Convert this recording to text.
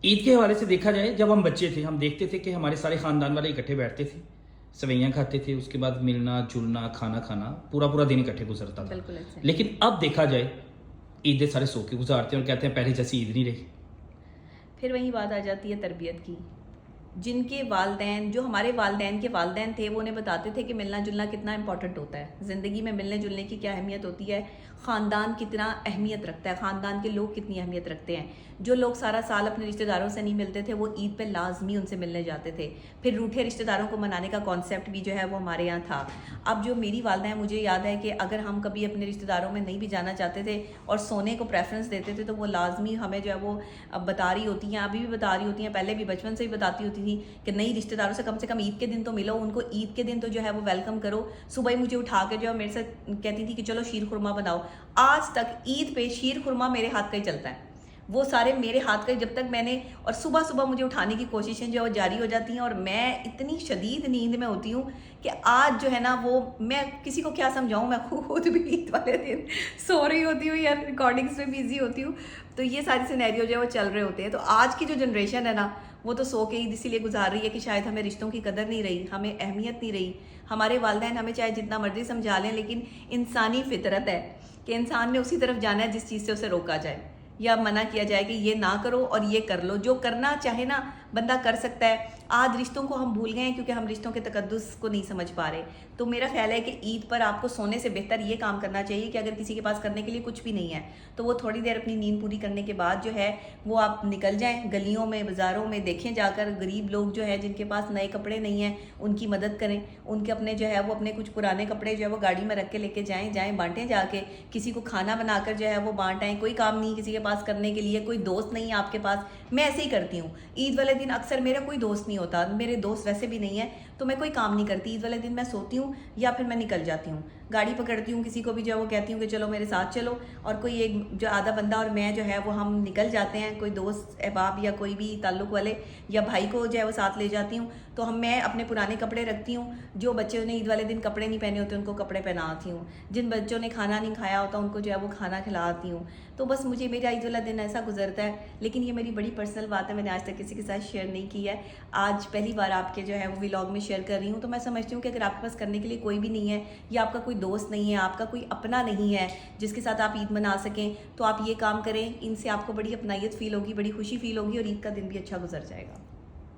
عید کے حوالے سے دیکھا جائے، جب ہم بچے تھے ہم دیکھتے تھے کہ ہمارے سارے خاندان والے اکٹھے بیٹھتے تھے، سوئیاں کھاتے تھے، اس کے بعد ملنا جلنا، کھانا کھانا، پورا پورا دن اکٹھے گزرتا تھا. بالکل ایسے. لیکن اب دیکھا جائے عیدیں سارے سو کے گزارتے ہیں اور کہتے ہیں پہلے جیسی عید نہیں رہی. پھر وہی بات آ جاتی ہے تربیت کی. جن کے والدین، جو ہمارے والدین کے والدین تھے، وہ انہیں بتاتے تھے کہ ملنا جلنا کتنا امپورٹنٹ ہوتا ہے زندگی میں، ملنے جلنے کی کیا اہمیت ہوتی ہے، خاندان کتنا اہمیت رکھتا ہے، خاندان کے لوگ کتنی اہمیت رکھتے ہیں. جو لوگ سارا سال اپنے رشتہ داروں سے نہیں ملتے تھے وہ عید پہ لازمی ان سے ملنے جاتے تھے. پھر روٹھے رشتہ داروں کو منانے کا کانسیپٹ بھی جو ہے وہ ہمارے یہاں تھا. اب جو میری والدہ ہیں، مجھے یاد ہے کہ اگر ہم کبھی اپنے رشتہ داروں میں نہیں بھی جانا چاہتے تھے اور سونے کو پریفرنس دیتے تھے تو وہ لازمی ہمیں جو ہے وہ بتا رہی ہوتی ہیں، ابھی بھی بتا رہی ہوتی ہیں، پہلے بھی بچپن سے بھی بتاتی ہوتی تھی کہ نہیں، رشتہ داروں سے کم عید کے دن تو ملو، ان کو عید کے دن تو جو ہے وہ ویلکم کرو. صبح ہی مجھے اٹھا کے جو ہے میرے سے کہتی تھی کہ چلو شیر خورما بناؤ. آج تک عید پہ شیر خورما میرے ہاتھ کا ہی چلتا ہے، وہ سارے میرے ہاتھ کا، جب تک میں نے، اور صبح صبح مجھے اٹھانے کی کوششیں جو ہے وہ جاری ہو جاتی ہیں اور میں اتنی شدید نیند میں ہوتی ہوں کہ آج جو ہے نا وہ میں کسی کو کیا سمجھاؤں، میں خود بھی عید والے دن سو رہی ہوتی ہوں یا ریکارڈنگس میں بزی ہوتی ہوں. تو یہ ساری سینیریو جو ہے وہ چل رہے ہوتے ہیں. تو آج کی جو جنریشن ہے نا وہ تو سو کے عید اسی لیے گزار رہی ہے کہ شاید ہمیں رشتوں کی قدر نہیں رہی، ہمیں اہمیت نہیں رہی. ہمارے والدین ہمیں چاہے جتنا مرضی سمجھا لیں، لیکن انسانی فطرت ہے کہ انسان نے اسی طرف جانا ہے جس چیز سے اسے روکا جائے یا منع کیا جائے کہ یہ نہ کرو اور یہ کر لو. جو کرنا چاہے نا بندہ کر سکتا ہے. آج رشتوں کو ہم بھول گئے ہیں کیونکہ ہم رشتوں کے تقدس کو نہیں سمجھ پا رہے. تو میرا خیال ہے کہ عید پر آپ کو سونے سے بہتر یہ کام کرنا چاہیے کہ اگر کسی کے پاس کرنے کے لیے کچھ بھی نہیں ہے تو وہ تھوڑی دیر اپنی نیند پوری کرنے کے بعد جو ہے وہ آپ نکل جائیں گلیوں میں، بازاروں میں، دیکھیں جا کر غریب لوگ جو ہے جن کے پاس نئے کپڑے نہیں ہیں ان کی مدد کریں. ان کے اپنے جو ہے وہ اپنے کچھ پرانے کپڑے جو ہے وہ گاڑی میں رکھ کے لے کے جائیں بانٹیں جا کے. کسی کو کھانا بنا کر جو ہے وہ بانٹیں. کوئی کام نہیں کسی کے پاس کرنے کے لیے، کوئی دوست نہیں ہے آپ کے پاس. میں ایسے ہی کرتی ہوں. عید والے دن اکثر میرا کوئی دوست نہیں ہوتا، میرے دوست ویسے بھی نہیں ہے، تو میں کوئی کام نہیں کرتی. عید والے دن میں سوتی ہوں یا پھر میں نکل جاتی ہوں، گاڑی پکڑتی ہوں، کسی کو بھی جو ہے وہ کہتی ہوں کہ چلو میرے ساتھ چلو، اور کوئی ایک جو آدھا بندہ اور میں جو ہے وہ ہم نکل جاتے ہیں. کوئی دوست احباب یا کوئی بھی تعلق والے یا بھائی کو جو ہے وہ ساتھ لے جاتی ہوں. تو میں اپنے پرانے کپڑے رکھتی ہوں. جو بچوں نے عید والے دن کپڑے نہیں پہنے ہوتے ان کو کپڑے پہناتی ہوں. جن بچوں نے کھانا نہیں کھایا ہوتا ان کو جو ہے وہ کھانا کھلاتی ہوں. تو بس مجھے میرا عید والا دن ایسا گزرتا ہے. لیکن یہ میری بڑی پرسنل بات ہے، میں نے آج تک کسی کے ساتھ شیئر نہیں کی ہے. آج پہلی بار آپ کے جو ہے وہ ولاگ میں شیئر کر رہی ہوں. تو میں سمجھتی ہوں کہ اگر آپ کے پاس کرنے کے لیے کوئی بھی نہیں ہے یا آپ کا کوئی دوست نہیں ہے، آپ کا کوئی اپنا نہیں ہے جس کے ساتھ آپ عید منا سکیں، تو آپ یہ کام کریں. ان سے آپ کو بڑی اپنائیت فیل ہوگی، بڑی خوشی فیل ہوگی اور عید کا دن بھی اچھا گزر جائے گا.